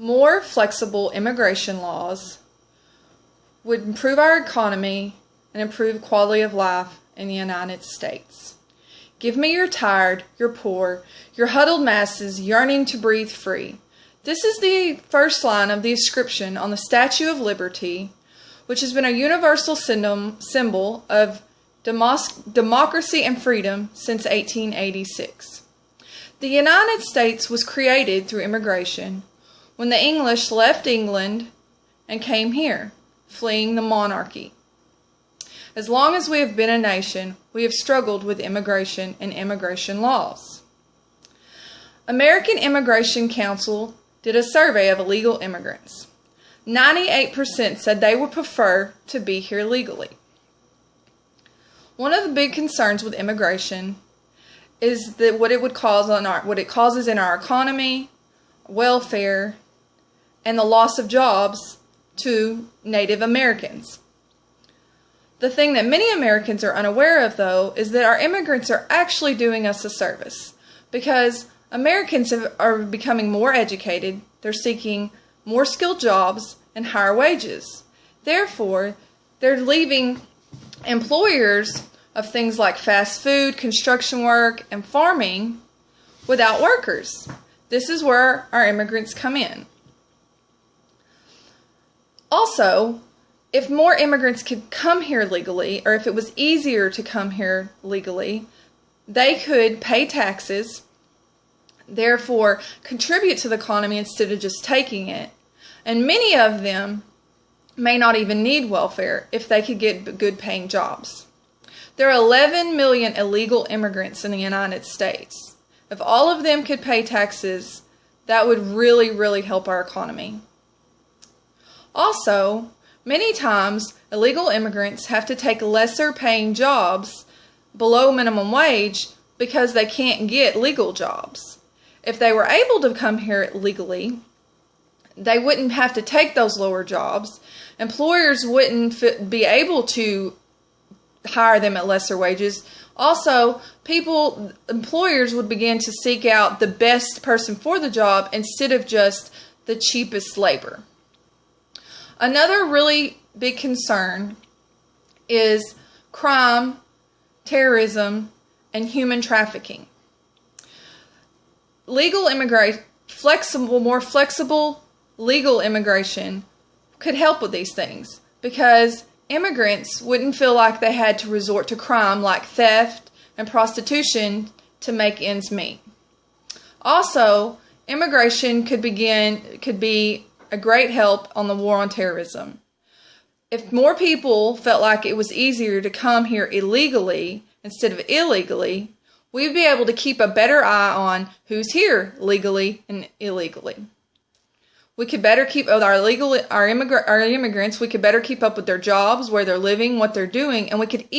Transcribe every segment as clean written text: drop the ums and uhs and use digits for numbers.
More flexible immigration laws would improve our economy and improve quality of life in the United States. Give me your tired, your poor, your huddled masses yearning to breathe free. This is the first line of the inscription on the Statue of Liberty, which has been a universal symbol of democracy and freedom since 1886. The United States was created through immigration when the English left England and came here, fleeing the monarchy. As long as we have been a nation, we have struggled with immigration and immigration laws. American Immigration Council did a survey of illegal immigrants. 98% said they would prefer to be here legally. One of the big concerns with immigration is that what it causes in our economy, welfare, and the loss of jobs to Native Americans. The thing that many Americans are unaware of, though, is that our immigrants are actually doing us a service, because Americans are becoming more educated, they're seeking more skilled jobs and higher wages. Therefore, they're leaving employers of things like fast food, construction work, and farming without workers. This is where our immigrants come in. Also, if more immigrants could come here legally, or if it was easier to come here legally, they could pay taxes, therefore contribute to the economy instead of just taking it. And many of them may not even need welfare if they could get good paying jobs. There are 11 million illegal immigrants in the United States. If all of them could pay taxes, that would really, really help our economy. Also, many times, illegal immigrants have to take lesser paying jobs below minimum wage because they can't get legal jobs. If they were able to come here legally, they wouldn't have to take those lower jobs. Employers wouldn't be able to hire them at lesser wages. Also, employers would begin to seek out the best person for the job instead of just the cheapest labor. Another really big concern is crime, terrorism, and human trafficking. More flexible legal immigration could help with these things, because immigrants wouldn't feel like they had to resort to crime like theft and prostitution to make ends meet. Also, immigration could be a great help on the war on terrorism. If more people felt like it was easier to come here illegally instead of illegally, we'd be able to keep a better eye on who's here legally and illegally. We could better keep our immigrants. We could better keep up with their jobs, where they're living, what they're doing, and it'd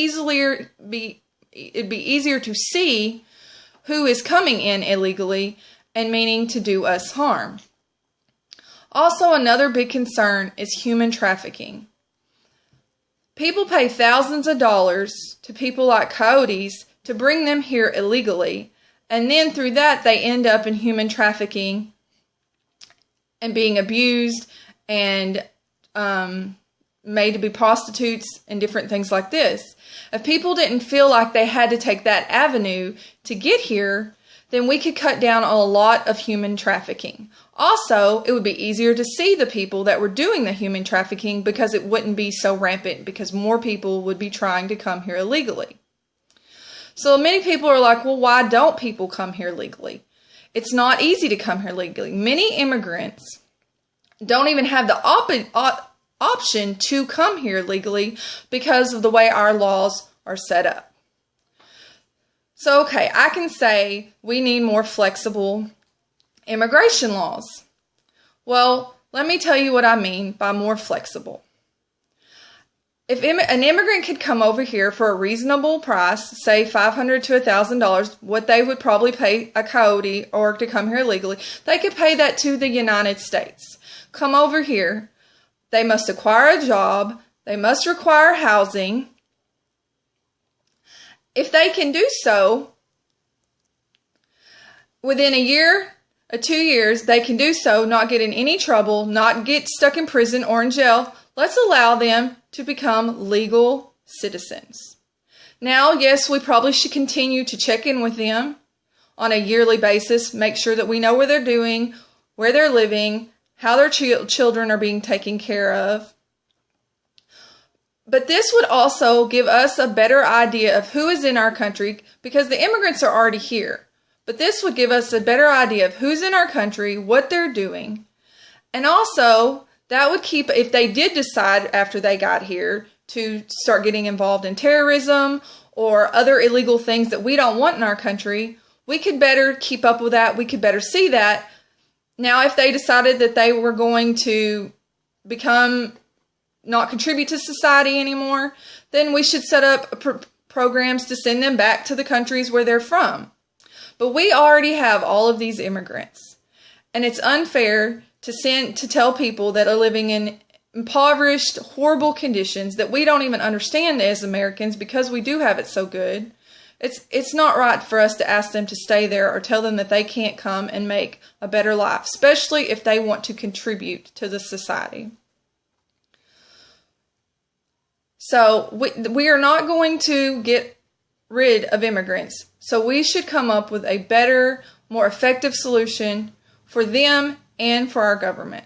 be easier to see who is coming in illegally and meaning to do us harm. Also, another big concern is human trafficking. People pay thousands of dollars to people like coyotes to bring them here illegally, and then through that they end up in human trafficking and being abused and made to be prostitutes and different things like this. If people didn't feel like they had to take that avenue to get here, then we could cut down on a lot of human trafficking. Also, it would be easier to see the people that were doing the human trafficking, because it wouldn't be so rampant, because more people would be trying to come here illegally. So many people are like, well, why don't people come here legally? It's not easy to come here legally. Many immigrants don't even have the option to come here legally because of the way our laws are set up. So, okay, I can say we need more flexible immigration laws. Well, let me tell you what I mean by more flexible. If an immigrant could come over here for a reasonable price, say $500 to $1,000, what they would probably pay a coyote or to come here legally, they could pay that to the United States. Come over here. They must acquire a job. They must require housing. If they can do so, within a year 2 years, they can do so, not get in any trouble, not get stuck in prison or in jail. Let's allow them to become legal citizens. Now, yes, we probably should continue to check in with them on a yearly basis, make sure that we know what they're doing, where they're living, how their children are being taken care of. But this would also give us a better idea of who is in our country, because the immigrants are already here. But this would give us a better idea of who's in our country, what they're doing. And also, that would keep, if they did decide after they got here to start getting involved in terrorism or other illegal things that we don't want in our country, we could better keep up with that. We could better see that. Now, if they decided that they were going to not contribute to society anymore, then we should set up programs to send them back to the countries where they're from. But we already have all of these immigrants, and it's unfair to tell people that are living in impoverished, horrible conditions that we don't even understand as Americans because we do have it so good. It's not right for us to ask them to stay there or tell them that they can't come and make a better life, especially if they want to contribute to the society. So we are not going to get rid of immigrants. So we should come up with a better, more effective solution for them and for our government.